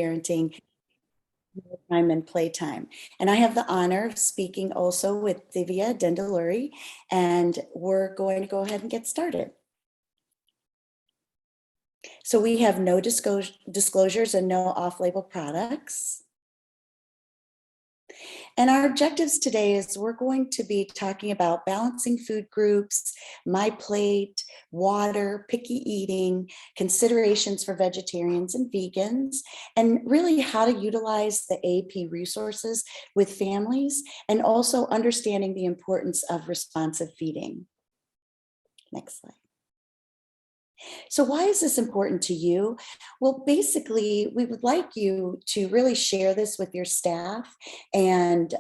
parenting, time and playtime. And I have the honor of speaking also with Divya Dendaluri, and we're going to go ahead and get started. So we have no disclosures and no off-label products. And our objectives today is we're going to be talking about balancing food groups, my plate, water, picky eating, considerations for vegetarians and vegans, and really how to utilize the AP resources with families, and also understanding the importance of responsive feeding. Next slide. So why is this important to you? Well, basically, we would like you to really share this with your staff and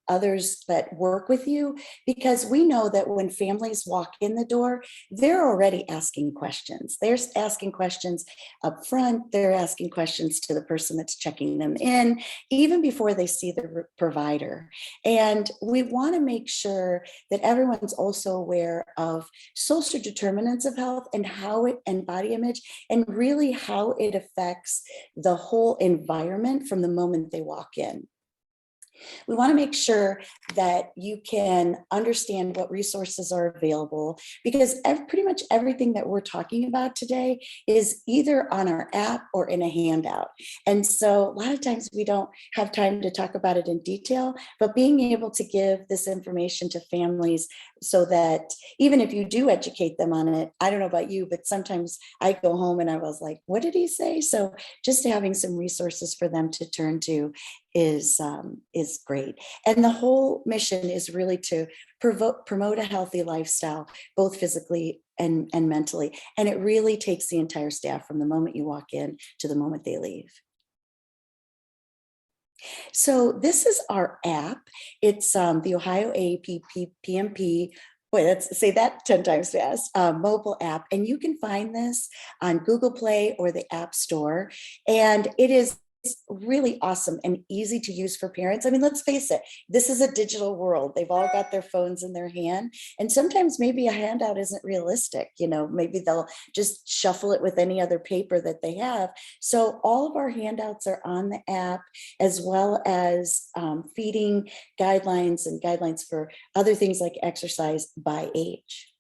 others that work with you, because we know that when families walk in the door, they're already asking questions. They're asking questions up front. They're asking questions to the person that's checking them in, even before they see the provider. And we want to make sure that everyone's also aware of social determinants of health and how it, and body image, and really how it affects the whole environment from the moment they walk in. We want to make sure that you can understand what resources are available, because pretty much everything that we're talking about today is either on our app or in a handout. And so a lot of times we don't have time to talk about it in detail, but being able to give this information to families so that even if you do educate them on it, I don't know about you, but sometimes I go home and I was like, what did he say? So just having some resources for them to turn to is great. And the whole mission is really to promote a healthy lifestyle, both physically and mentally. And it really takes the entire staff from the moment you walk in to the moment they leave. So this is our app. It's the Ohio AAP PMP. Boy, let's say that 10 times fast, mobile app. And you can find this on Google Play or the App Store. And it is really awesome and easy to use for parents. I mean, let's face it, this is a digital world. They've all got their phones in their hand. And sometimes maybe a handout isn't realistic. You know, maybe they'll just shuffle it with any other paper that they have. So all of our handouts are on the app, as well as feeding guidelines and guidelines for other things like exercise by age.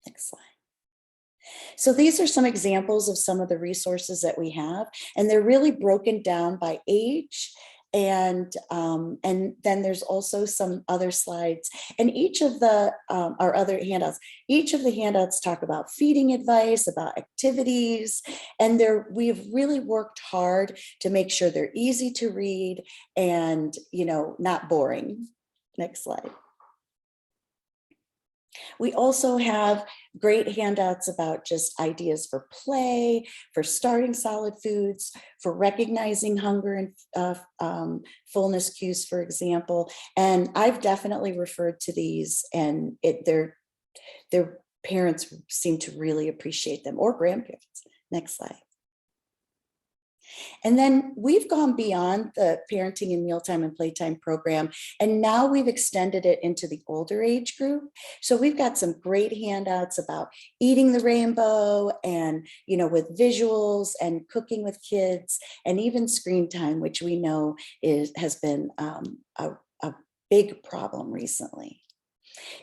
Next slide. So these are some examples of some of the resources that we have, and they're really broken down by age. And then there's also some other slides, and each of the our other handouts, each of the handouts talk about feeding advice, about activities, and we've really worked hard to make sure they're easy to read and, you know, not boring. Next slide. We also have great handouts about just ideas for play, for starting solid foods, for recognizing hunger and fullness cues, for example. And I've definitely referred to these, and their parents seem to really appreciate them, or grandparents. Next slide. And then we've gone beyond the parenting and mealtime and playtime program, and now we've extended it into the older age group. So we've got some great handouts about eating the rainbow, and, you know, with visuals and cooking with kids, and even screen time, which we know has been a big problem recently.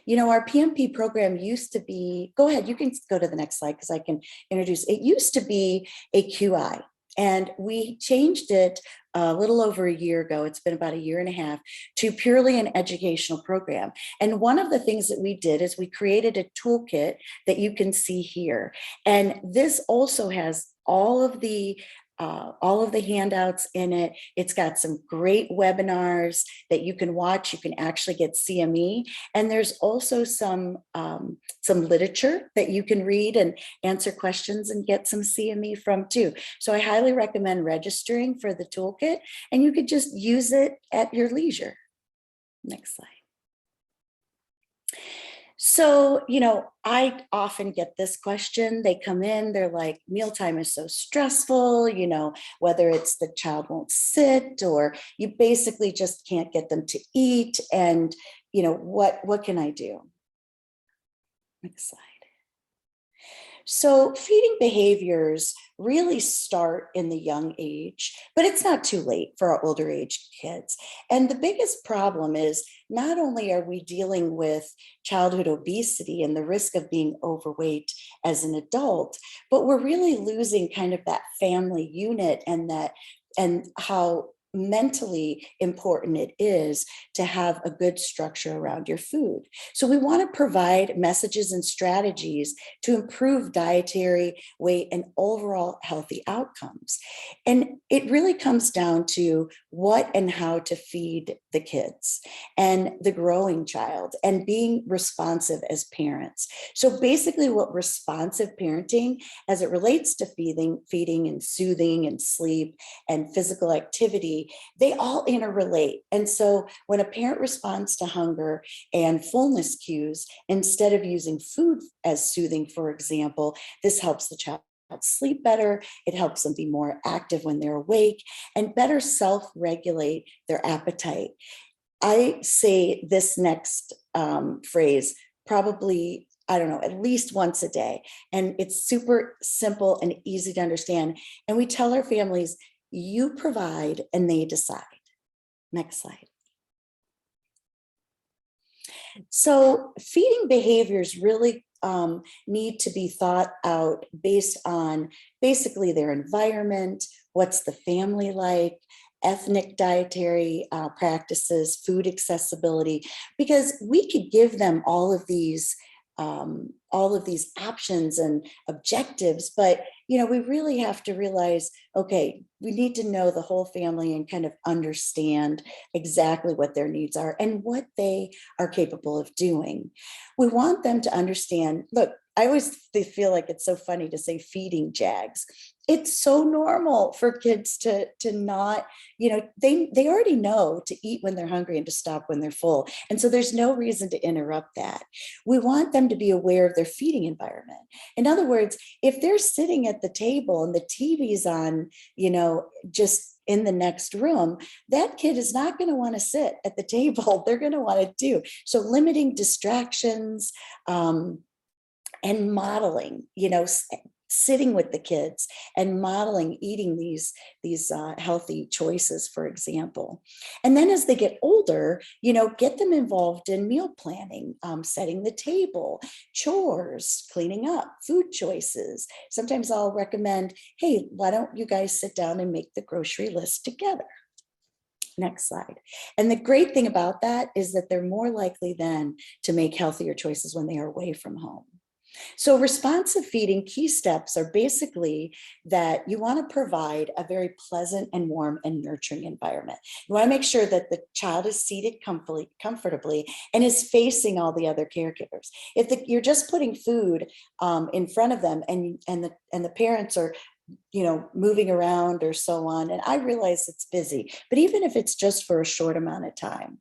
You know, our PMP program used to be, go ahead, you can go to the next slide because I can introduce, it used to be a QI. And we changed it a little over a year ago, it's been about a year and a half, to purely an educational program. And one of the things that we did is we created a toolkit that you can see here. And this also has all of the handouts in it. It's got some great webinars that you can watch. You can actually get CME, and there's also some literature that you can read and answer questions and get some CME from too. So I highly recommend registering for the toolkit, and you could just use it at your leisure. Next slide. So, you know, I often get this question. They come in, they're like, mealtime is so stressful, you know, whether it's the child won't sit, or you basically just can't get them to eat. And, you know, what can I do? Next slide. So feeding behaviors really start in the young age, but it's not too late for our older age kids. And the biggest problem is not only are we dealing with childhood obesity and the risk of being overweight as an adult, but we're really losing kind of that family unit and how mentally important it is to have a good structure around your food. So we want to provide messages and strategies to improve dietary, weight, and overall healthy outcomes. And it really comes down to what and how to feed the kids and the growing child and being responsive as parents. So basically what responsive parenting as it relates to feeding and soothing and sleep and physical activity, they all interrelate. And so when a parent responds to hunger and fullness cues, instead of using food as soothing, for example, this helps the child sleep better. It helps them be more active when they're awake and better self-regulate their appetite. I say this next phrase probably, I don't know, at least once a day. And it's super simple and easy to understand. And we tell our families, you provide and they decide. Next slide. So feeding behaviors really need to be thought out based on basically their environment, what's the family like, ethnic dietary practices, food accessibility, because we could give them all of these options and objectives, but we really have to realize, okay, we need to know the whole family and kind of understand exactly what their needs are and what they are capable of doing. We want them to understand, look, I always feel like it's so funny to say feeding jags. It's so normal for kids to not, they already know to eat when they're hungry and to stop when they're full. And so there's no reason to interrupt that. We want them to be aware of their feeding environment. In other words, if they're sitting at the table and the TV's on, just in the next room, that kid is not going to want to sit at the table. They're going to want to do. So limiting distractions, and modeling, sitting with the kids and modeling eating these healthy choices, for example. And then as they get older, get them involved in meal planning, setting the table, chores, cleaning up, food choices. Sometimes I'll recommend, hey, why don't you guys sit down and make the grocery list together? Next slide. And the great thing about that is that they're more likely then to make healthier choices when they are away from home. So responsive feeding key steps are basically that you want to provide a very pleasant and warm and nurturing environment. You want to make sure that the child is seated comfortably and is facing all the other caregivers. If you're just putting food in front of them and the parents are moving around or so on, and I realize it's busy, but even if it's just for a short amount of time,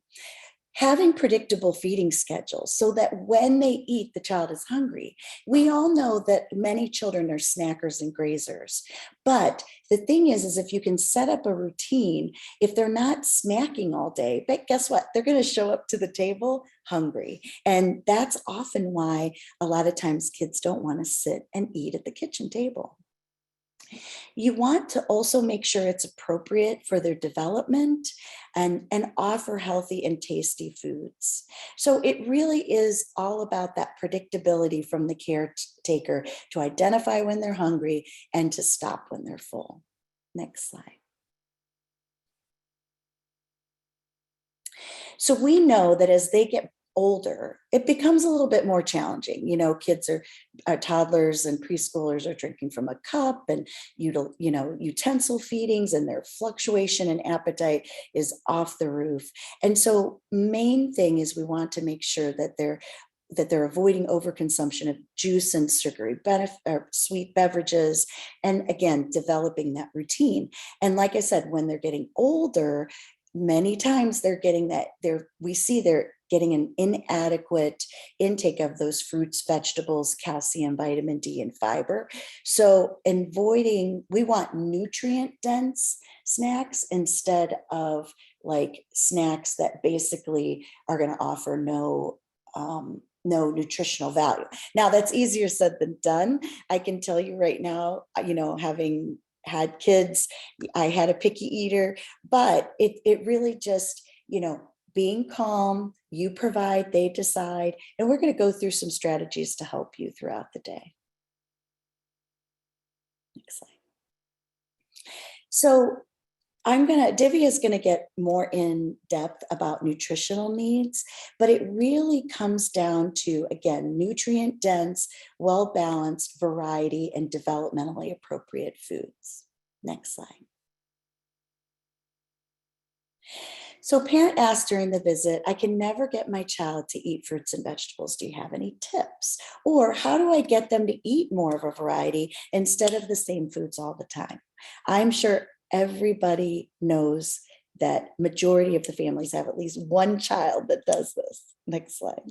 having predictable feeding schedules so that when they eat, the child is hungry. We all know that many children are snackers and grazers. But the thing is if you can set up a routine, if they're not snacking all day, but guess what? They're going to show up to the table hungry. And that's often why a lot of times kids don't want to sit and eat at the kitchen table. You want to also make sure it's appropriate for their development and offer healthy and tasty foods. So it really is all about that predictability from the caretaker to identify when they're hungry and to stop when they're full. Next slide. So we know that as they get older, it becomes a little bit more challenging. Kids are toddlers and preschoolers are drinking from a cup and, utensil feedings, and their fluctuation in appetite is off the roof. And so main thing is we want to make sure that they're avoiding overconsumption of juice and sugary sweet beverages, and again, developing that routine. And like I said, when they're getting older, many times they're getting they're getting an inadequate intake of those fruits, vegetables, calcium, vitamin D, and fiber. So we want nutrient dense snacks instead of like snacks that basically are going to offer no no nutritional value. Now that's easier said than done. I can tell you right now, having had kids, I had a picky eater, but it really just, being calm, you provide, they decide, and we're going to go through some strategies to help you throughout the day. Next slide. So Divya is going to get more in depth about nutritional needs, but it really comes down to, again, nutrient dense, well-balanced variety and developmentally appropriate foods. Next slide. So a parent asked during the visit, I can never get my child to eat fruits and vegetables. Do you have any tips? Or how do I get them to eat more of a variety instead of the same foods all the time? I'm sure everybody knows that majority of the families have at least one child that does this. Next slide.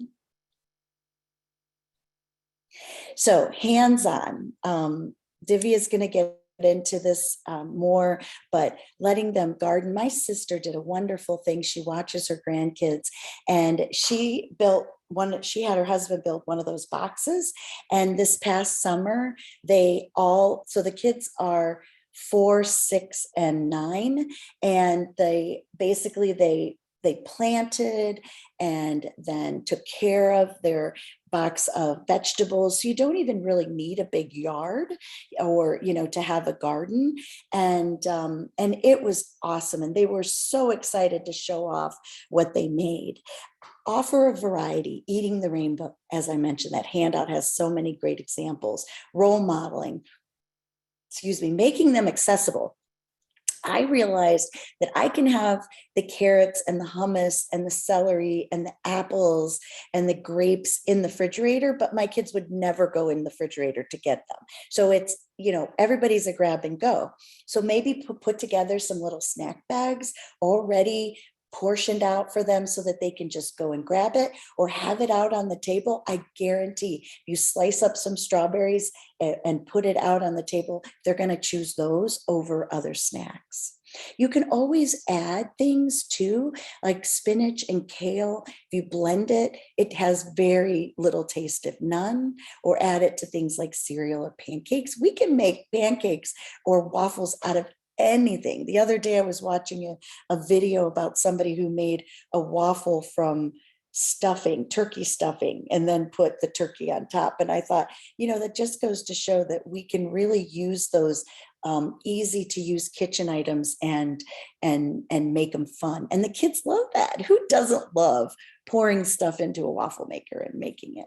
So hands-on, Divya is going to get into this more, but letting them garden. My sister did a wonderful thing. She watches her grandkids, and she had her husband build one of those boxes. And this past summer, so the kids are 4, 6, and 9, and they planted and then took care of their box of vegetables. So you don't even really need a big yard or, to have a garden. And it was awesome. And they were so excited to show off what they made. Offer a variety, eating the rainbow. As I mentioned, that handout has so many great examples. Role modeling, making them accessible. I realized that I can have the carrots and the hummus and the celery and the apples and the grapes in the refrigerator, but my kids would never go in the refrigerator to get them. So it's, everybody's a grab and go. So maybe put together some little snack bags already portioned out for them so that they can just go and grab it, or have it out on the table. I guarantee you slice up some strawberries and put it out on the table, they're going to choose those over other snacks. You can always add things too, like spinach and kale. If you blend it, it has very little taste, if none, or add it to things like cereal or pancakes. We can make pancakes or waffles out of anything. The other day I was watching a video about somebody who made a waffle from turkey stuffing, and then put the turkey on top. And I thought, that just goes to show that we can really use those easy to use kitchen items and make them fun. And the kids love that. Who doesn't love pouring stuff into a waffle maker and making it?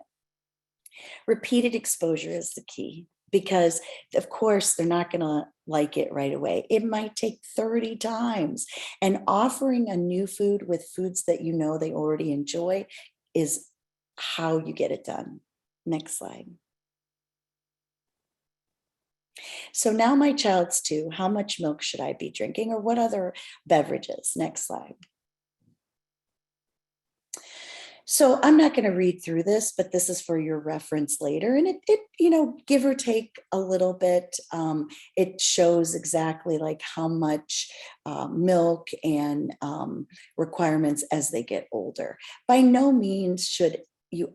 Repeated exposure is the key, because of course they're not going to like it right away. It might take 30 times. And offering a new food with foods that they already enjoy is how you get it done. Next slide. So now my child's 2. How much milk should I be drinking, or what other beverages? Next slide. So I'm not going to read through this, but this is for your reference later. And it give or take a little bit, it shows exactly like how much milk and requirements as they get older. By no means should you,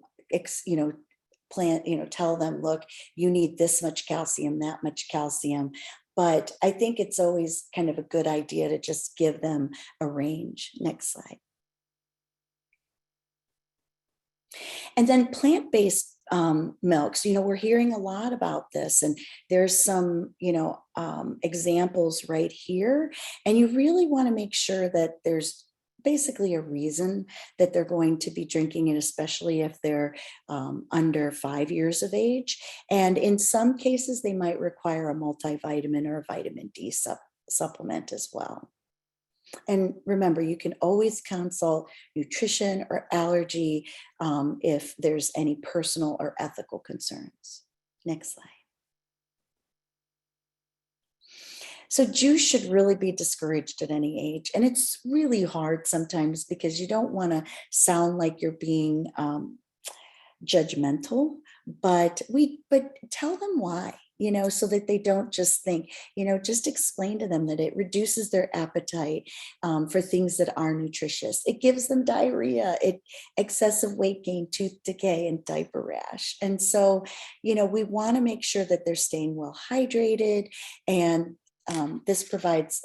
tell them, look, you need this much calcium, that much calcium. But I think it's always kind of a good idea to just give them a range. Next slide. And then plant-based milks, we're hearing a lot about this, and there's some, examples right here. And you really want to make sure that there's basically a reason that they're going to be drinking it, especially if they're under 5 years of age. And in some cases, they might require a multivitamin or a vitamin D supplement as well. And remember, you can always consult nutrition or allergy if there's any personal or ethical concerns. Next slide. So juice should really be discouraged at any age. And it's really hard sometimes because you don't want to sound like you're being judgmental, but tell them why. so that they don't just think, just explain to them that it reduces their appetite for things that are nutritious. It gives them diarrhea, excessive weight gain, tooth decay, and diaper rash. And so, we want to make sure that they're staying well hydrated, and this provides,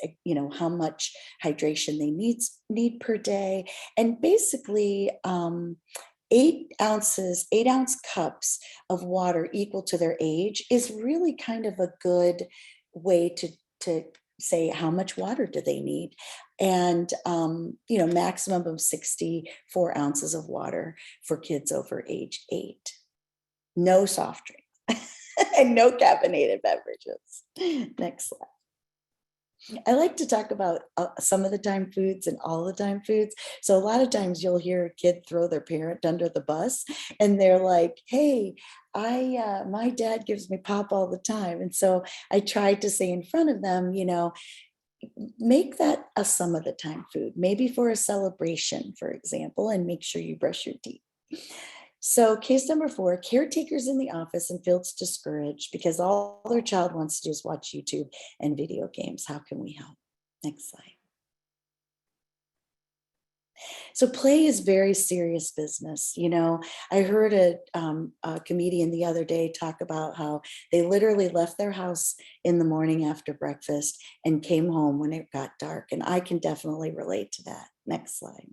how much hydration they need per day. And basically, 8-ounce cups of water equal to their age is really kind of a good way to say how much water do they need. And, maximum of 64 ounces of water for kids over age 8. No soft drinks and no caffeinated beverages. Next slide. I like to talk about some of the time foods and all the time foods. So a lot of times you'll hear a kid throw their parent under the bus, and they're like, hey, my dad gives me pop all the time. And so I tried to say in front of them, make that a some of the time food, maybe for a celebration, for example, and make sure you brush your teeth. So case number 4, caretakers in the office and feels discouraged because all their child wants to do is watch YouTube and video games. How can we help? Next slide. So play is very serious business. I heard a comedian the other day talk about how they literally left their house in the morning after breakfast and came home when it got dark. And I can definitely relate to that. Next slide.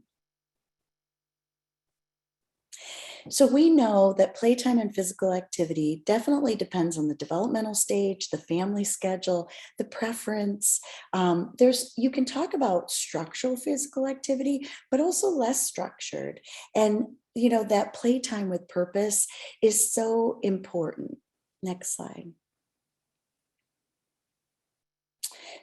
So we know that playtime and physical activity definitely depends on the developmental stage, the family schedule, the preference. You can talk about structural physical activity, but also less structured. And that playtime with purpose is so important. Next slide.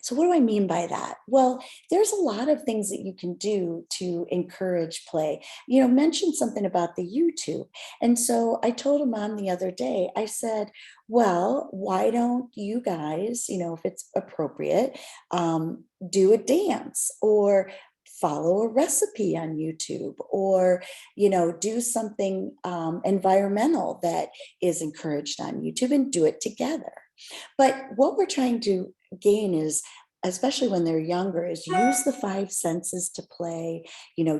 So what do I mean by that? Well, there's a lot of things that you can do to encourage play. Mention something about the YouTube. And so I told a mom the other day, I said, well, why don't you guys, if it's appropriate, do a dance or follow a recipe on YouTube, or do something environmental that is encouraged on YouTube, and do it together. But what we're trying to gain is, especially when they're younger, is use the 5 senses to play,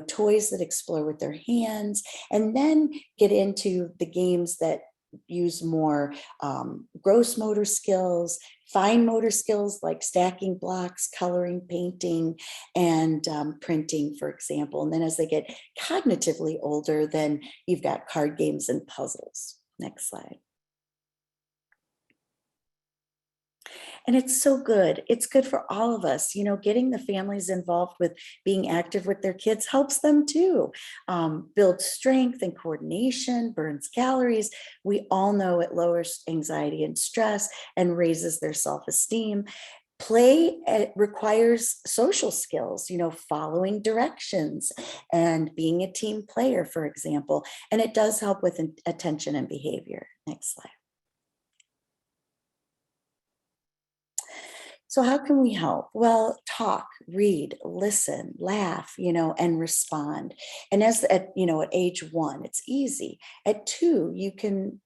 toys that explore with their hands, and then get into the games that use more gross motor skills, fine motor skills like stacking blocks, coloring, painting, and printing, for example. And then as they get cognitively older, then you've got card games and puzzles. Next slide. And it's so good. It's good for all of us. Getting the families involved with being active with their kids helps them too. Builds strength and coordination, burns calories. We all know it lowers anxiety and stress and raises their self-esteem. Play requires social skills, following directions and being a team player, for example. And it does help with attention and behavior. Next slide. So how can we help? Well, talk, read, listen, laugh, and respond. And at age 1, it's easy. At 2, you can,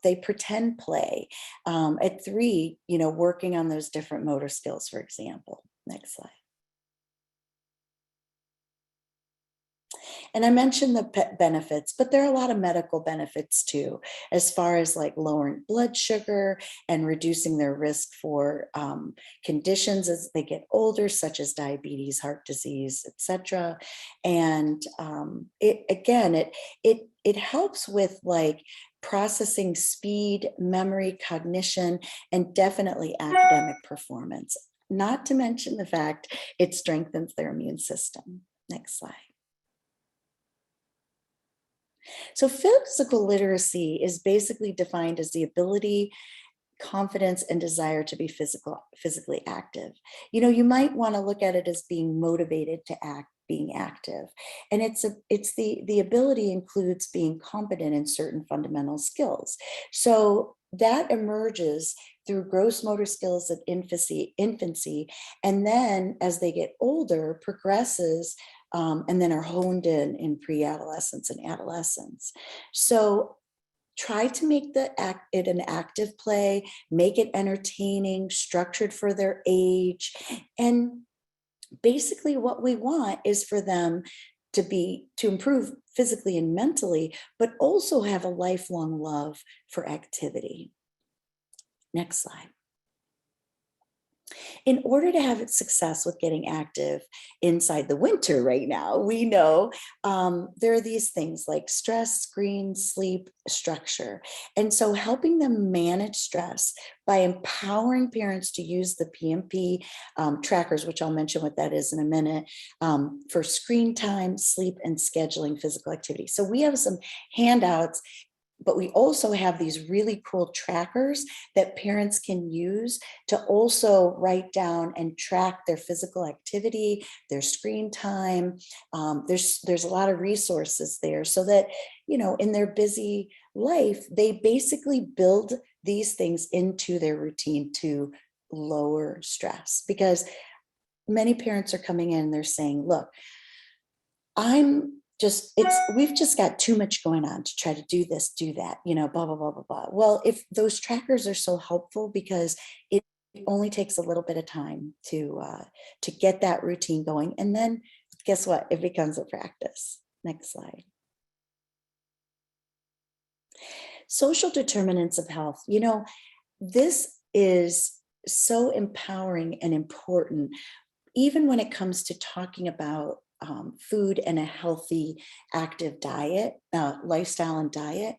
they pretend play. At 3, working on those different motor skills, for example. Next slide. And I mentioned the benefits, but there are a lot of medical benefits too, as far as like lowering blood sugar and reducing their risk for conditions as they get older, such as diabetes, heart disease, etc. And it helps with like processing speed, memory, cognition, and definitely academic performance. Not to mention the fact it strengthens their immune system. Next slide. So physical literacy is basically defined as the ability, confidence, and desire to be physically active. You might want to look at it as being motivated to being active. And it's the ability includes being competent in certain fundamental skills. So that emerges through gross motor skills at infancy, and then as they get older, progresses and then are honed in pre-adolescence and adolescence. So try to make it an active play, make it entertaining, structured for their age. And basically what we want is for them to improve physically and mentally, but also have a lifelong love for activity. Next slide. In order to have success with getting active inside the winter right now, we know there are these things like stress, screen, sleep, structure. And so helping them manage stress by empowering parents to use the PMP trackers, which I'll mention what that is in a minute, for screen time, sleep, and scheduling physical activity. So we have some handouts, but we also have these really cool trackers that parents can use to also write down and track their physical activity, their screen time. There's a lot of resources there so that, in their busy life, they basically build these things into their routine to lower stress. Because many parents are coming in and they're saying, look, we've just got too much going on to try to do this, do that, blah, blah, blah, blah, blah. Well, if those trackers are so helpful because it only takes a little bit of time to get that routine going. And then guess what? It becomes a practice. Next slide. Social determinants of health. This is so empowering and important, even when it comes to talking about food and a healthy, active diet, lifestyle and diet,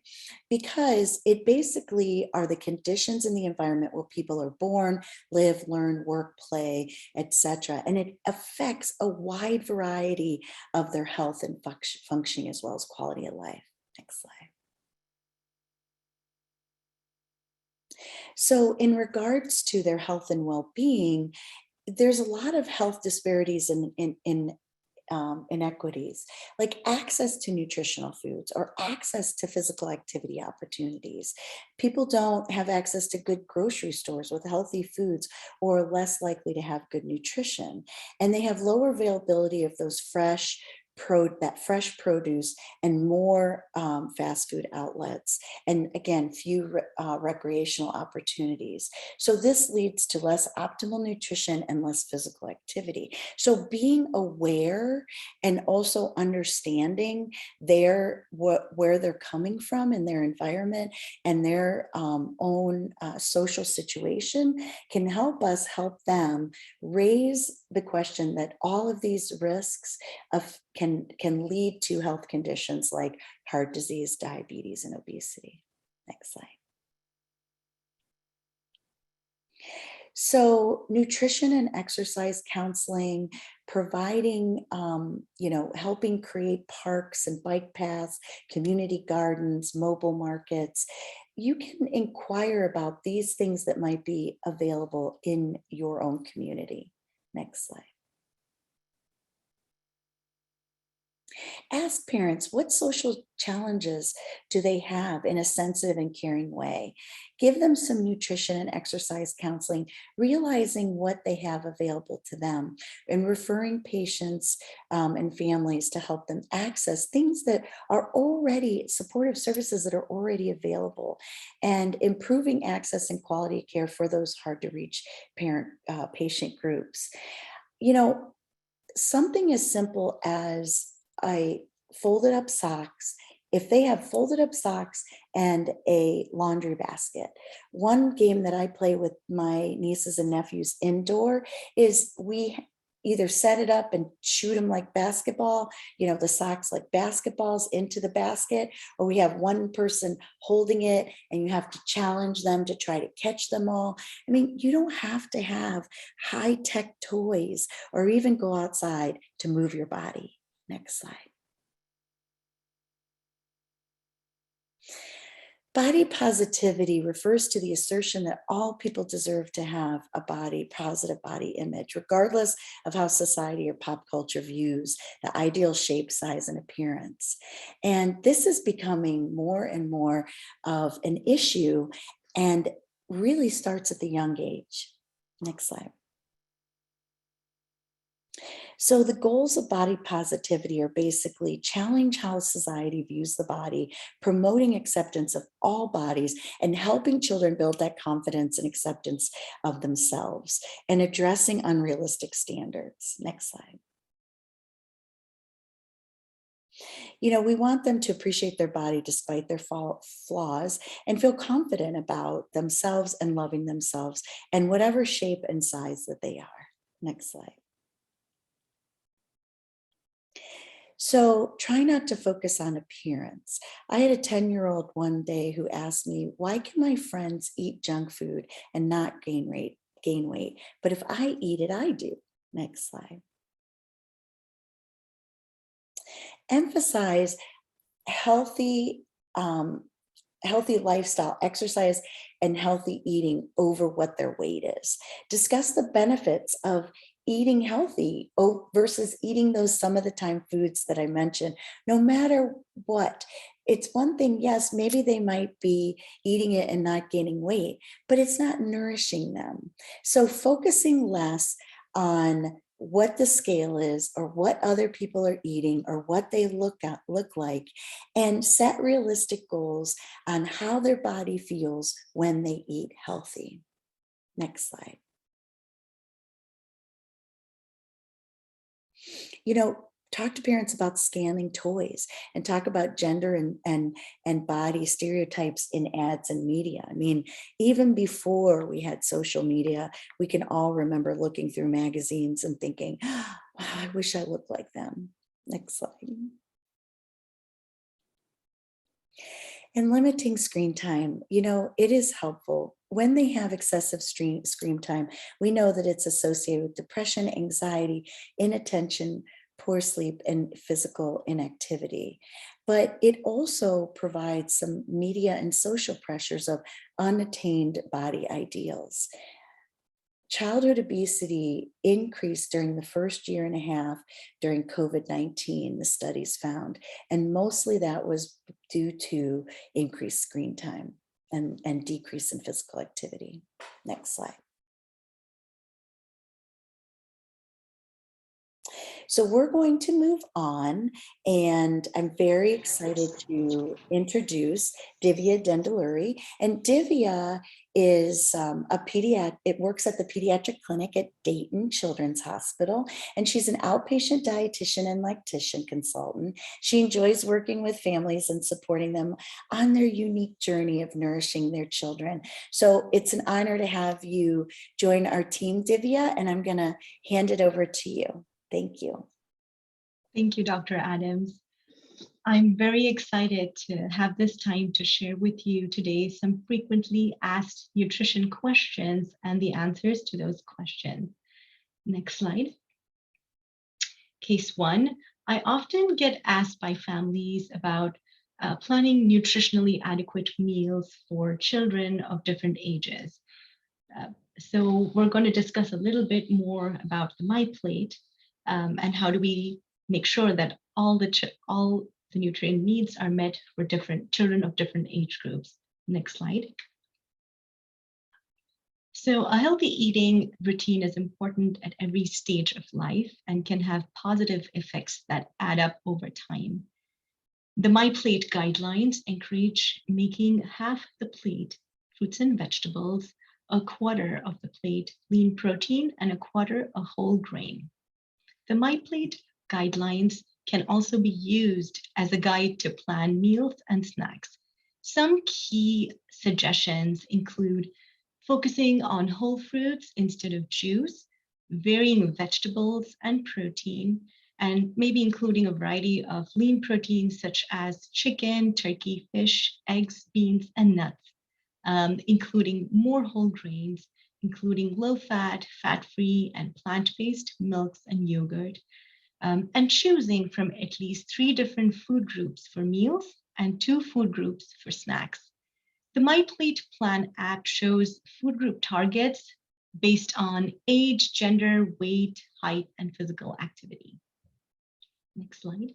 because it basically are the conditions in the environment where people are born, live, learn, work, play, etc. And it affects a wide variety of their health and functioning as well as quality of life. Next slide. So in regards to their health and well-being, there's a lot of health disparities in inequities, like access to nutritional foods or access to physical activity opportunities. People don't have access to good grocery stores with healthy foods or are less likely to have good nutrition. And they have lower availability of those fresh produce and more fast food outlets. And again, few recreational opportunities. So this leads to less optimal nutrition and less physical activity. So being aware and also understanding where they're coming from in their environment and their own social situation can help us help them raise the question that all of these risks can lead to health conditions like heart disease, diabetes, and obesity. Next slide. So nutrition and exercise counseling, providing, helping create parks and bike paths, community gardens, mobile markets. You can inquire about these things that might be available in your own community. Next slide. Ask parents, what social challenges do they have in a sensitive and caring way? Give them some nutrition and exercise counseling, realizing what they have available to them, and referring patients and families to help them access things that are already supportive services that are already available, and improving access and quality of care for those hard to reach patient groups. Something as simple as folded up socks. If they have folded up socks and a laundry basket, one game that I play with my nieces and nephews indoor is we either set it up and shoot them like basketball, the socks like basketballs into the basket, or we have one person holding it and you have to challenge them to try to catch them all. I mean, you don't have to have high-tech toys or even go outside to move your body. Next slide. Body positivity refers to the assertion that all people deserve to have a positive body image, regardless of how society or pop culture views the ideal shape, size, and appearance. And this is becoming more and more of an issue and really starts at the young age. Next slide. So the goals of body positivity are basically challenge how society views the body, promoting acceptance of all bodies, and helping children build that confidence and acceptance of themselves, and addressing unrealistic standards. Next slide. We want them to appreciate their body despite their flaws and feel confident about themselves and loving themselves and whatever shape and size that they are. Next slide. So try not to focus on appearance. I had a 10-year-old one day who asked me, why can my friends eat junk food and not gain weight? But if I eat it, I do. Next slide. Emphasize healthy lifestyle, exercise, and healthy eating over what their weight is. Discuss the benefits of eating healthy versus eating those some of the time foods that I mentioned, no matter what. It's one thing, yes, maybe they might be eating it and not gaining weight, but it's not nourishing them. So focusing less on what the scale is or what other people are eating or what they look like, and set realistic goals on how their body feels when they eat healthy. Next slide. Talk to parents about scanning toys and talk about gender and body stereotypes in ads and media. I mean, even before we had social media, we can all remember looking through magazines and thinking, wow, I wish I looked like them. Next slide. And limiting screen time, it is helpful. When they have excessive screen time, we know that it's associated with depression, anxiety, inattention, poor sleep, and physical inactivity. But it also provides some media and social pressures of unattained body ideals. Childhood obesity increased during the first year and a half during COVID-19, the studies found, and mostly that was due to increased screen time and decrease in physical activity. Next slide. So we're going to move on, and I'm very excited to introduce Divya Dendaluri. And Divya is it works at the pediatric clinic at Dayton Children's Hospital, and she's an outpatient dietitian and lactation consultant. She enjoys working with families and supporting them on their unique journey of nourishing their children. So it's an honor to have you join our team, Divya, and I'm going to hand it over to you. Thank you. Thank you, Dr. Adams. I'm very excited to have this time to share with you today some frequently asked nutrition questions and the answers to those questions. Next slide. Case 1, I often get asked by families about planning nutritionally adequate meals for children of different ages. So we're going to discuss a little bit more about the My Plate and how do we make sure that all the nutrient needs are met for different children of different age groups. Next slide. So a healthy eating routine is important at every stage of life and can have positive effects that add up over time. The My Plate guidelines encourage making half the plate fruits and vegetables, a quarter of the plate lean protein, and a quarter a whole grain. The My Plate guidelines can also be used as a guide to plan meals and snacks. Some key suggestions include focusing on whole fruits instead of juice, varying vegetables and protein, and maybe including a variety of lean proteins such as chicken, turkey, fish, eggs, beans, and nuts, including more whole grains, including low-fat, fat-free, and plant-based milks and yogurt, and choosing from at least 3 different food groups for meals and 2 food groups for snacks. The My Plate Plan app shows food group targets based on age, gender, weight, height, and physical activity. Next slide.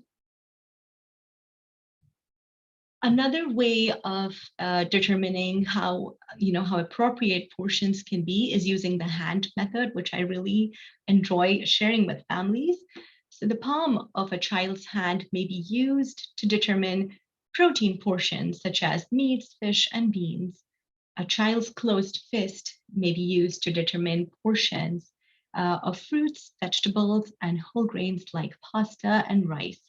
Another way of determining how appropriate portions can be is using the hand method, which I really enjoy sharing with families. So the palm of a child's hand may be used to determine protein portions such as meats, fish, and beans. A child's closed fist may be used to determine portions of fruits, vegetables, and whole grains like pasta and rice.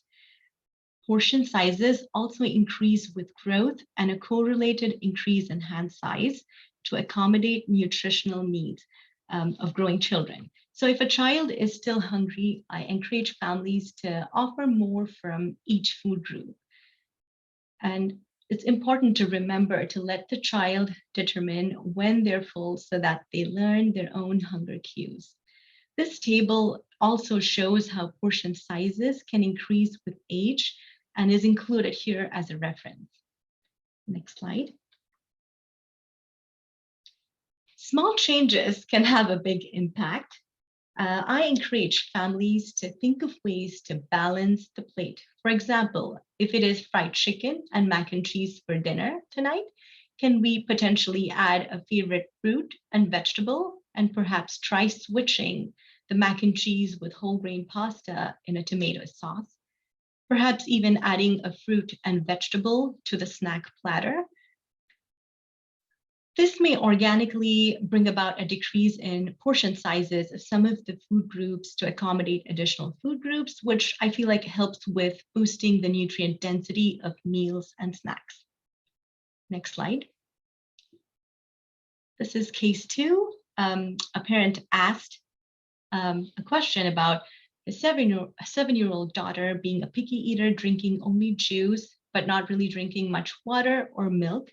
Portion sizes also increase with growth and a correlated increase in hand size to accommodate nutritional needs of growing children. So if a child is still hungry, I encourage families to offer more from each food group. And it's important to remember to let the child determine when they're full so that they learn their own hunger cues. This table also shows how portion sizes can increase with age and is included here as a reference. Next slide. Small changes can have a big impact. I encourage families to think of ways to balance the plate. For example, if it is fried chicken and mac and cheese for dinner tonight, can we potentially add a favorite fruit and vegetable and perhaps try switching the mac and cheese with whole grain pasta in a tomato sauce? Perhaps even adding a fruit and vegetable to the snack platter. This may organically bring about a decrease in portion sizes of some of the food groups to accommodate additional food groups, which I feel like helps with boosting the nutrient density of meals and snacks. Next slide. This is case 2. A parent asked a question about a seven-year-old daughter being a picky eater, drinking only juice, but not really drinking much water or milk.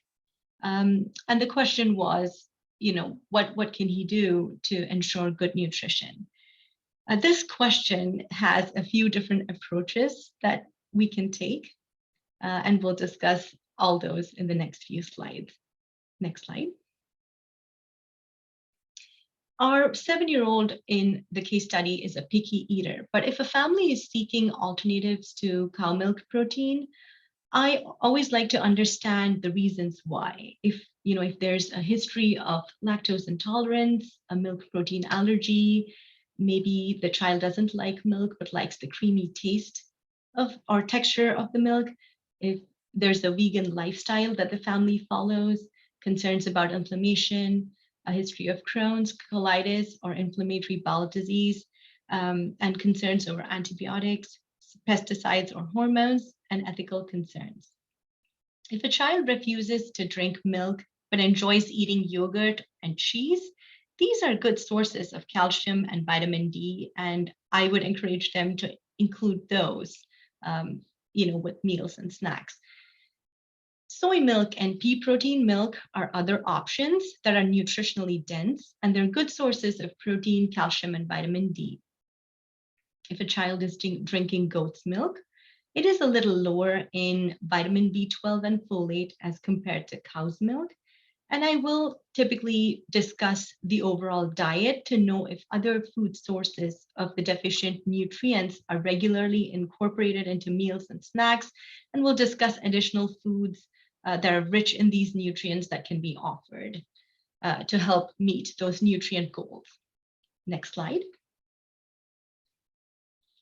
And the question was, what can he do to ensure good nutrition? This question has a few different approaches that we can take, and we'll discuss all those in the next few slides. Next slide. Our 7-year-old in the case study is a picky eater, but if a family is seeking alternatives to cow milk protein, I always like to understand the reasons why. If there's a history of lactose intolerance, a milk protein allergy, maybe the child doesn't like milk but likes the creamy taste of or texture of the milk. If there's a vegan lifestyle that the family follows, concerns about inflammation, a history of Crohn's, colitis, or inflammatory bowel disease, and concerns over antibiotics, pesticides, or hormones, and ethical concerns. If a child refuses to drink milk but enjoys eating yogurt and cheese, these are good sources of calcium and vitamin D, and I would encourage them to include those, with meals and snacks. Soy milk and pea protein milk are other options that are nutritionally dense, and they're good sources of protein, calcium, and vitamin D. If a child is drinking goat's milk, it is a little lower in vitamin B12 and folate as compared to cow's milk. And I will typically discuss the overall diet to know if other food sources of the deficient nutrients are regularly incorporated into meals and snacks. And we'll discuss additional foods that are rich in these nutrients that can be offered to help meet those nutrient goals. Next slide.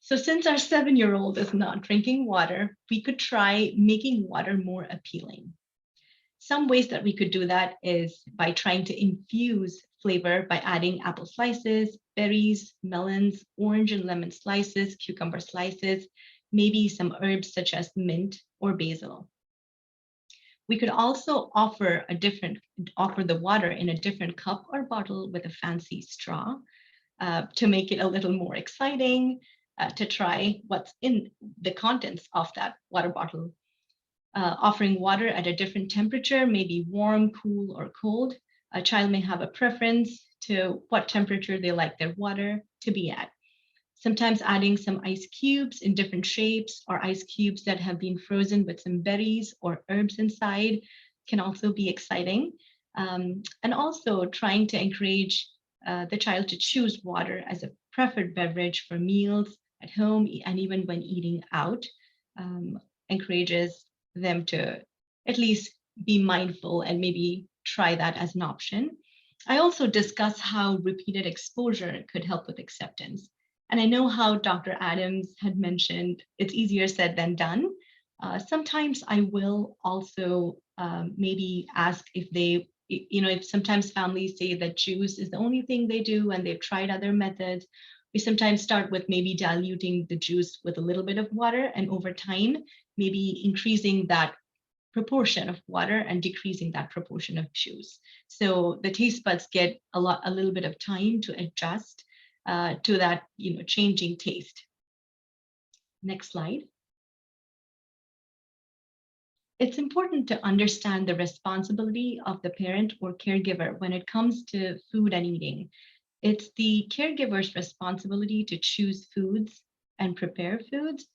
So since our 7-year-old is not drinking water, we could try making water more appealing. Some ways that we could do that is by trying to infuse flavor by adding apple slices, berries, melons, orange and lemon slices, cucumber slices, maybe some herbs such as mint or basil. We could also offer the water in a different cup or bottle with a fancy straw to make it a little more exciting, to try what's in the contents of that water bottle. Offering water at a different temperature, maybe warm, cool, or cold. A child may have a preference to what temperature they like their water to be at. Sometimes adding some ice cubes in different shapes or ice cubes that have been frozen with some berries or herbs inside can also be exciting. And also trying to encourage the child to choose water as a preferred beverage for meals at home and even when eating out, encourages them to at least be mindful and maybe try that as an option. I also discuss how repeated exposure could help with acceptance. And I know how Dr. Adams had mentioned it's easier said than done. Sometimes I will also maybe ask if they, if sometimes families say that juice is the only thing they do and they've tried other methods. We sometimes start with maybe diluting the juice with a little bit of water, and over time, maybe increasing that proportion of water and decreasing that proportion of juice. So the taste buds get a little bit of time to adjust to that, changing taste. Next slide. It's important to understand the responsibility of the parent or caregiver when it comes to food and eating. It's the caregiver's responsibility to choose foods and prepare foods,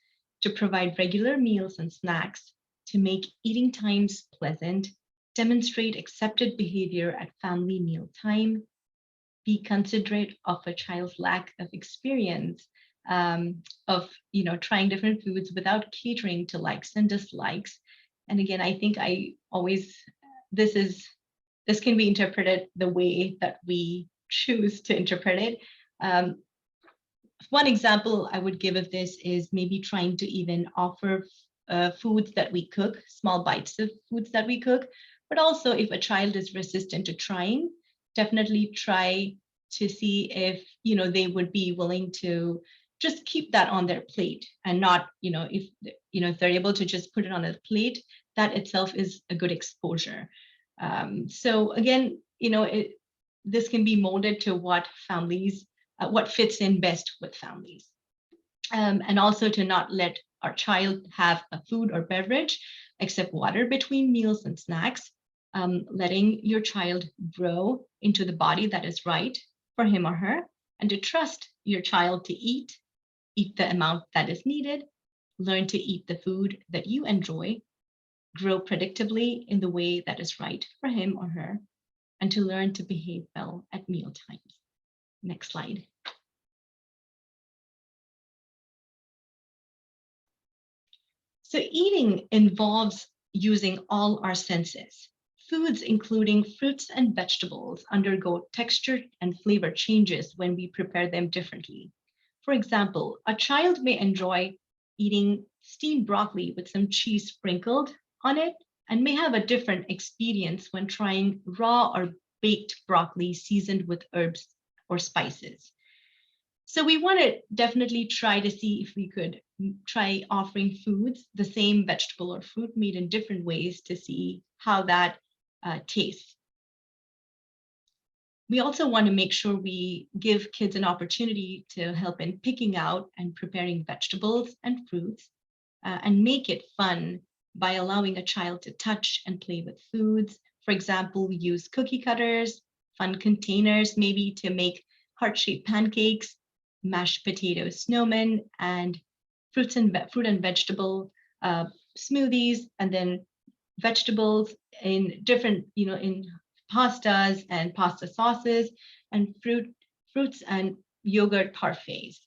to provide regular meals and snacks, to make eating times pleasant, demonstrate accepted behavior at family meal time, be considerate of a child's lack of experience of trying different foods without catering to likes and dislikes. And again, I think this can be interpreted the way that we choose to interpret it. One example I would give of this is maybe trying to even offer foods that we cook, small bites of foods that we cook, but also if a child is resistant to trying, definitely try to see if they would be willing to just keep that on their plate and not, if they're able to just put it on a plate, that itself is a good exposure. So again, this can be molded to what families, what fits in best with families. And also to not let our child have a food or beverage except water between meals and snacks, letting your child grow into the body that is right for him or her, and to trust your child to eat the amount that is needed, learn to eat the food that you enjoy, grow predictably in the way that is right for him or her, and to learn to behave well at meal times. Next slide. So eating involves using all our senses. Foods, including fruits and vegetables, undergo texture and flavor changes when we prepare them differently. For example, a child may enjoy eating steamed broccoli with some cheese sprinkled on it and may have a different experience when trying raw or baked broccoli seasoned with herbs or spices. So we want to definitely try to see if we could try offering foods, the same vegetable or fruit made in different ways, to see how that tastes. We also want to make sure we give kids an opportunity to help in picking out and preparing vegetables and fruits, and make it fun by allowing a child to touch and play with foods. For example, we use cookie cutters, fun containers, maybe to make heart-shaped pancakes, mashed potato snowmen, and fruit and vegetable smoothies, and then vegetables in different, in pastas and pasta sauces, and fruits and yogurt parfaits.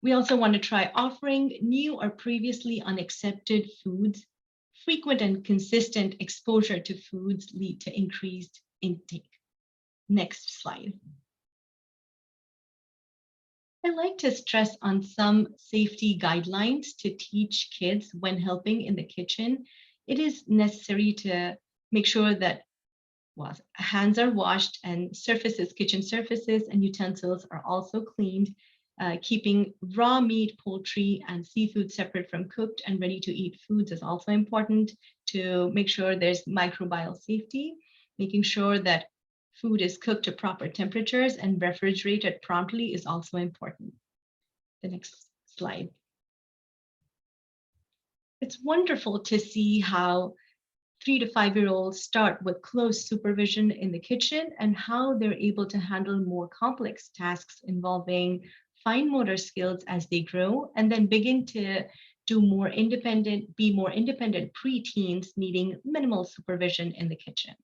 We also want to try offering new or previously unaccepted foods. Frequent and consistent exposure to foods lead to increased intake. Next slide. I like to stress on some safety guidelines to teach kids when helping in the kitchen. It is necessary to make sure that hands are washed and kitchen surfaces and utensils are also cleaned. Keeping raw meat, poultry, and seafood separate from cooked and ready to eat foods is also important to make sure there's microbial safety. Making sure that food is cooked to proper temperatures and refrigerated promptly is also important. The next slide. It's wonderful to see how 3 to 5-year-olds start with close supervision in the kitchen and how they're able to handle more complex tasks involving fine motor skills as they grow, and then begin to be more independent preteens needing minimal supervision in the kitchen.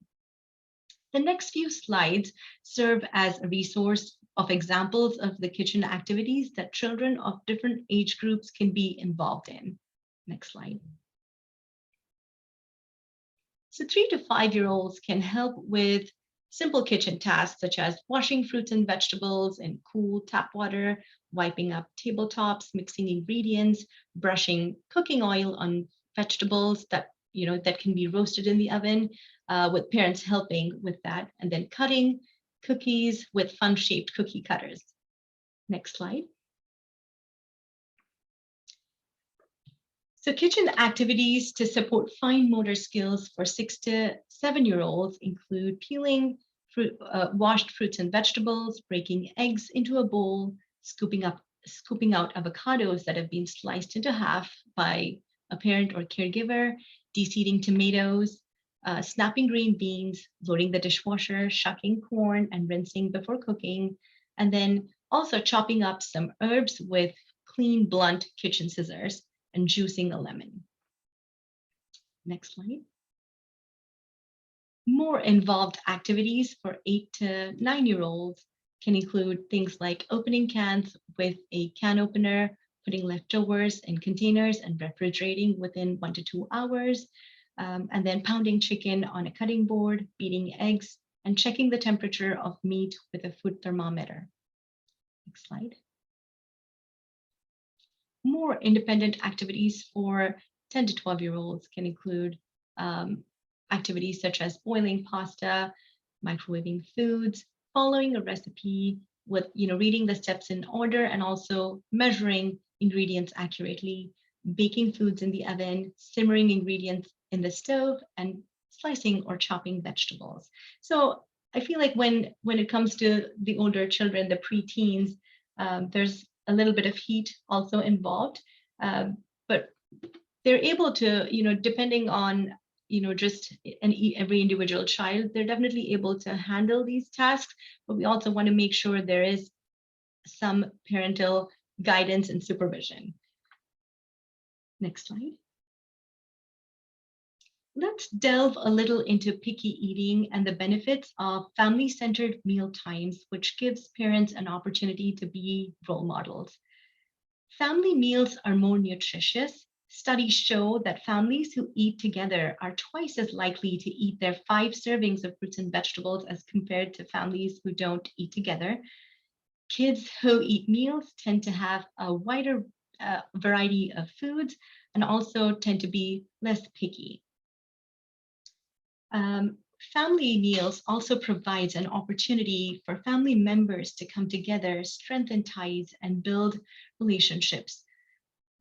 The next few slides serve as a resource of examples of the kitchen activities that children of different age groups can be involved in. Next slide. So 3 to 5-year-olds can help with simple kitchen tasks such as washing fruits and vegetables in cool tap water, wiping up tabletops, mixing ingredients, brushing cooking oil on vegetables that can be roasted in the oven, with parents helping with that, and then cutting cookies with fun-shaped cookie cutters. Next slide. So kitchen activities to support fine motor skills for 6 to 7-year-olds include peeling washed fruits and vegetables, breaking eggs into a bowl, scooping out avocados that have been sliced into half by a parent or caregiver, de-seeding tomatoes, snapping green beans, loading the dishwasher, shucking corn and rinsing before cooking, and then also chopping up some herbs with clean, blunt kitchen scissors, and juicing a lemon. Next slide. More involved activities for 8 to 9-year-olds can include things like opening cans with a can opener, putting leftovers in containers and refrigerating within 1 to 2 hours, and then pounding chicken on a cutting board, beating eggs, and checking the temperature of meat with a food thermometer. Next slide. More independent activities for 10 to 12-year-olds can include activities such as boiling pasta, microwaving foods, following a recipe with, reading the steps in order and also measuring ingredients accurately, baking foods in the oven, simmering ingredients in the stove, and slicing or chopping vegetables. So I feel like when it comes to the older children, the preteens, there's a little bit of heat also involved, but they're able to, depending on, just every individual child, they're definitely able to handle these tasks, but we also want to make sure there is some parental guidance and supervision. Next slide. Let's delve a little into picky eating and the benefits of family-centered meal times, which gives parents an opportunity to be role models. Family meals are more nutritious. Studies show that families who eat together are twice as likely to eat their 5 servings of fruits and vegetables as compared to families who don't eat together. Kids who eat meals tend to have a wider variety of foods and also tend to be less picky. Family meals also provides an opportunity for family members to come together, strengthen ties, and build relationships.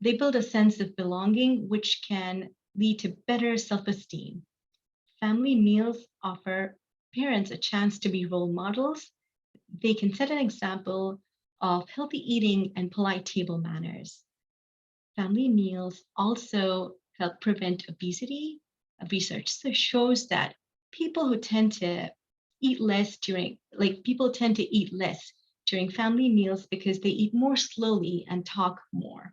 They build a sense of belonging, which can lead to better self-esteem. Family meals offer parents a chance to be role models. They can set an example of healthy eating and polite table manners. Family meals also help prevent obesity. Research shows that people tend to eat less during family meals because they eat more slowly and talk more.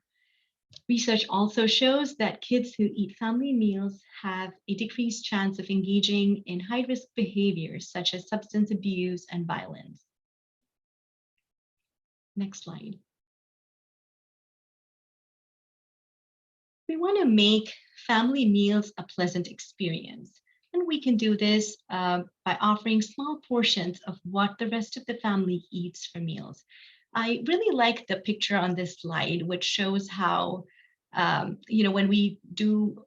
Research also shows that kids who eat family meals have a decreased chance of engaging in high-risk behaviors such as substance abuse and violence. Next slide. We want to make family meals a pleasant experience, and we can do this by offering small portions of what the rest of the family eats for meals. I really like the picture on this slide, which shows how, when we do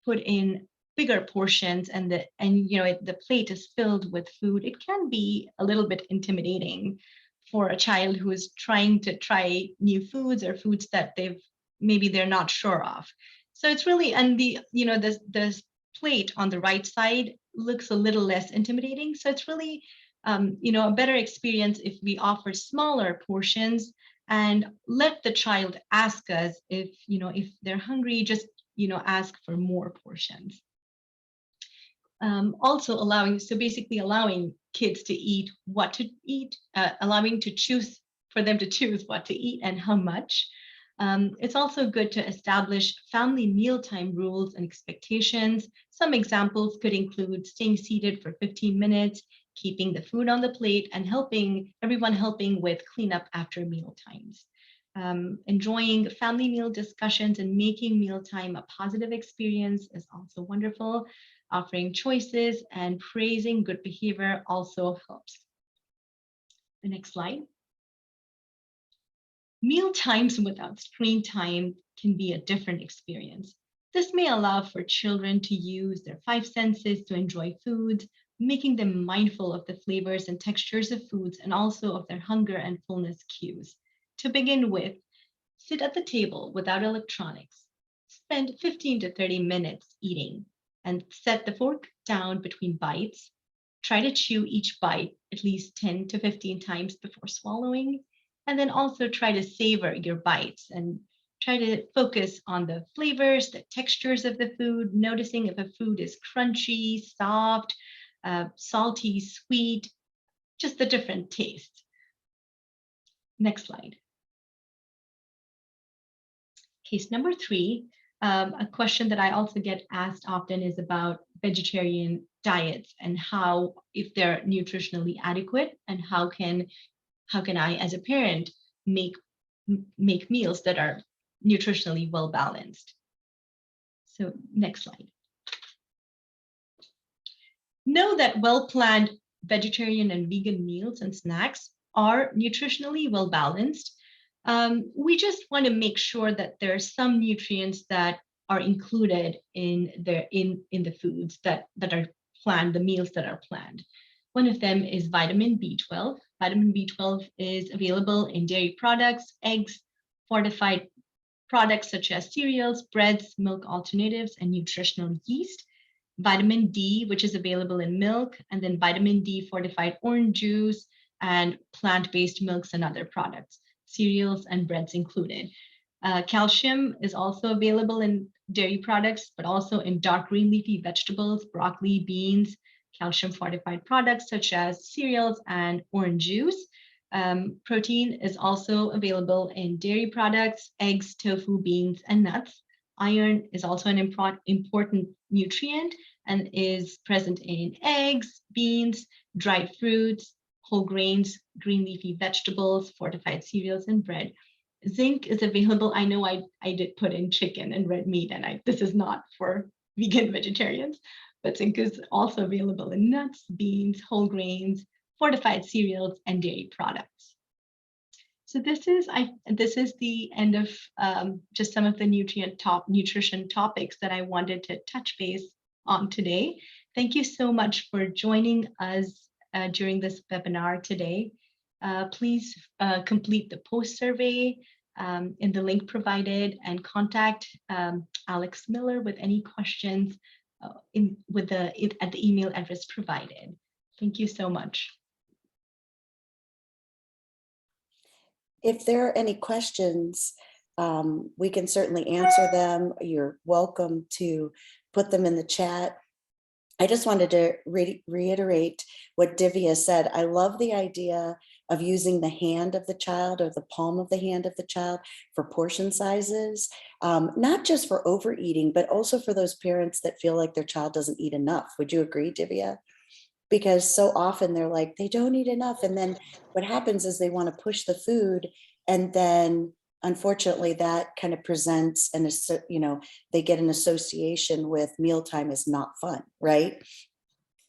put in bigger portions and the plate is filled with food, it can be a little bit intimidating for a child who is trying to try new foods or foods that maybe they're not sure of. So it's really, and the plate on the right side looks a little less intimidating. So it's really, a better experience if we offer smaller portions and let the child ask us if they're hungry, just, ask for more portions. Also allowing kids to eat what to eat, for them to choose what to eat and how much. It's also good to establish family mealtime rules and expectations. Some examples could include staying seated for 15 minutes, keeping the food on the plate, and everyone helping with cleanup after meal times. Enjoying family meal discussions and making mealtime a positive experience is also wonderful. Offering choices and praising good behavior also helps. The next slide. Meal times without screen time can be a different experience. This may allow for children to use their 5 senses to enjoy foods, making them mindful of the flavors and textures of foods and also of their hunger and fullness cues. To begin with, sit at the table without electronics. Spend 15 to 30 minutes eating and set the fork down between bites. Try to chew each bite at least 10 to 15 times before swallowing. And then also try to savor your bites and try to focus on the flavors, the textures of the food, noticing if a food is crunchy, soft, salty, sweet, just the different tastes. Next slide. Case number 3, a question that I also get asked often is about vegetarian diets and how, if they're nutritionally adequate, and how can I, as a parent, make meals that are nutritionally well balanced. So next slide. Know that well-planned vegetarian and vegan meals and snacks are nutritionally well balanced. We just want to make sure that there are some nutrients that are included in the foods that are planned, the meals that are planned. One of them is vitamin B12. Vitamin B12 is available in dairy products, eggs, fortified products such as cereals, breads, milk alternatives, and nutritional yeast. Vitamin D, which is available in milk, and then vitamin D fortified orange juice and plant-based milks and other products, cereals and breads included. Calcium is also available in dairy products, but also in dark green leafy vegetables, broccoli, beans, calcium fortified products such as cereals and orange juice. Protein is also available in dairy products, eggs, tofu, beans, and nuts. Iron is also an important nutrient and is present in eggs, beans, dried fruits, whole grains, green leafy vegetables, fortified cereals, and bread. Zinc is available. I know I did put in chicken and red meat, and this is not for vegan vegetarians, but zinc is also available in nuts, beans, whole grains, fortified cereals, and dairy products. So this is the end of just some of the nutrition topics that I wanted to touch base on today. Thank you so much for joining us during this webinar today. Please complete the post survey in the link provided and contact Alex Miller with any questions at the email address provided. Thank you so much. If there are any questions, we can certainly answer them. You're welcome to put them in the chat. I just wanted to reiterate what Divya said. I love the idea of using the hand of the child or the palm of the hand of the child for portion sizes, not just for overeating, but also for those parents that feel like their child doesn't eat enough. Would you agree, Divya? Because so often they're like, they don't eat enough. And then what happens is they want to push the food. And then unfortunately that kind of presents, and they get an association with mealtime is not fun, right?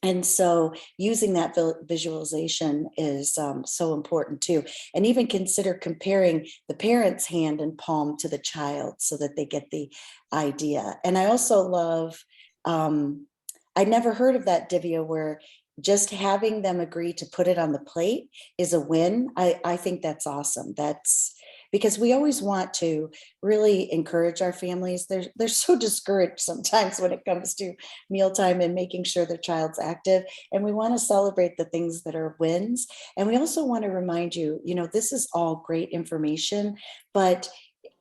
And so using that visualization is so important too. And even consider comparing the parent's hand and palm to the child so that they get the idea. And I also love, I never heard of that, Divya, where just having them agree to put it on the plate is a win. I think that's awesome. That's because we always want to really encourage our families. They're so discouraged sometimes when it comes to mealtime and making sure their child's active. And we want to celebrate the things that are wins. And we also want to remind you, this is all great information, but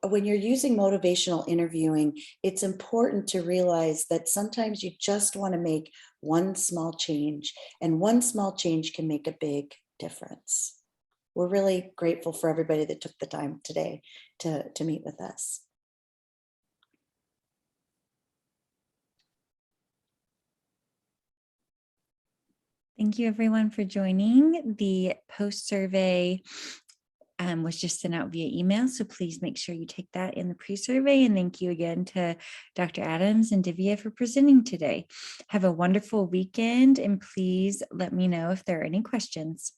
when you're using motivational interviewing, it's important to realize that sometimes you just want to make one small change, and one small change can make a big difference. We're really grateful for everybody that took the time today to meet with us. Thank you everyone for joining. The post survey was just sent out via email. So please make sure you take that in the pre-survey. And thank you again to Dr. Adams and Divya for presenting today. Have a wonderful weekend, and please let me know if there are any questions.